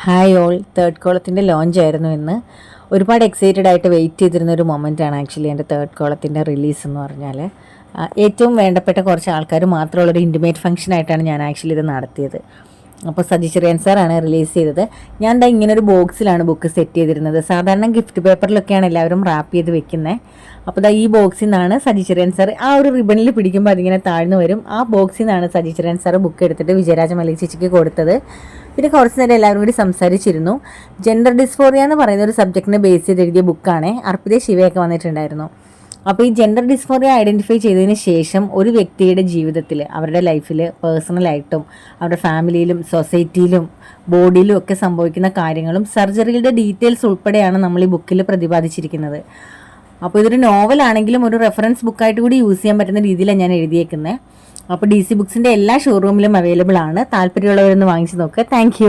Hi all, third കോളത്തിൻ്റെ launch ആയിരുന്നു ഇന്ന്. ഒരുപാട് എക്സൈറ്റഡ് ആയിട്ട് വെയിറ്റ് ചെയ്തിരുന്ന ഒരു മൊമെൻ്റാണ് ആക്ച്വലി എൻ്റെ തേർഡ് കോളത്തിൻ്റെ റിലീസ് എന്ന് പറഞ്ഞാൽ. ഏറ്റവും വേണ്ടപ്പെട്ട കുറച്ച് ആൾക്കാർ മാത്രമുള്ളൊരു ഇൻറ്റിമേറ്റ് ഫംഗ്ഷൻ ആയിട്ടാണ് ഞാൻ ആക്ച്വലി ഇത് നടത്തിയത്. അപ്പോൾ സജി ചെറിയാൻ സാറാണ് റിലീസ് ചെയ്തത്. ഞാൻ എന്താ ഇങ്ങനൊരു ബോക്സിലാണ് ബുക്ക് സെറ്റ് ചെയ്തിരുന്നത്. സാധാരണ ഗിഫ്റ്റ് പേപ്പറിലൊക്കെയാണ് എല്ലാവരും റാപ്പ് ചെയ്ത് വെക്കുന്നത്. അപ്പോൾ ഈ ബോക്സിൽ നിന്നാണ് സജി ചെറിയാൻ സാർ ആ ഒരു റിബണിൽ പിടിക്കുമ്പോൾ അതിങ്ങനെ താഴ്ന്നു വരും. ആ ബോക്സിൽ നിന്നാണ് സജി ചെറിയാൻ സാർ ബുക്ക് എടുത്തിട്ട് വിജയരാജ മല്ലിക ചേച്ചിക്ക് കൊടുത്തത്. പിന്നെ കുറച്ച് നേരം എല്ലാവരും കൂടി സംസാരിച്ചിരുന്നു. ജെൻഡർ ഡിസ്ഫോറിയ എന്ന് പറയുന്ന ഒരു സബ്ജക്റ്റിനെ ബേസ് ചെയ്ത് എഴുതിയ ബുക്കാണ്. അർപ്പിത ശിവയൊക്കെ വന്നിട്ടുണ്ടായിരുന്നു. അപ്പോൾ ഈ ജെൻഡർ ഡിസ്ഫോറിയ ഐഡൻറ്റിഫൈ ചെയ്തതിന് ശേഷം ഒരു വ്യക്തിയുടെ ജീവിതത്തിൽ, അവരുടെ ലൈഫിൽ പേഴ്സണലായിട്ടും അവരുടെ ഫാമിലിയിലും സൊസൈറ്റിയിലും ബോഡിയിലും ഒക്കെ സംഭവിക്കുന്ന കാര്യങ്ങളും സർജറിയുടെ ഡീറ്റെയിൽസ് ഉൾപ്പെടെയാണ് നമ്മൾ ഈ ബുക്കിൽ പ്രതിപാദിച്ചിരിക്കുന്നത്. അപ്പോൾ ഇതൊരു നോവലാണെങ്കിലും ഒരു റെഫറൻസ് ബുക്കായിട്ട് കൂടി യൂസ് ചെയ്യാൻ പറ്റുന്ന രീതിയിലാണ് ഞാൻ എഴുതിയേക്കുന്നത്. അപ്പോൾ DC ബുക്സിൻ്റെ എല്ലാ ഷോറൂമിലും അവൈലബിൾ ആണ്. താല്പര്യമുള്ളവരൊന്ന് വാങ്ങിച്ച് നോക്കുക. Thank you.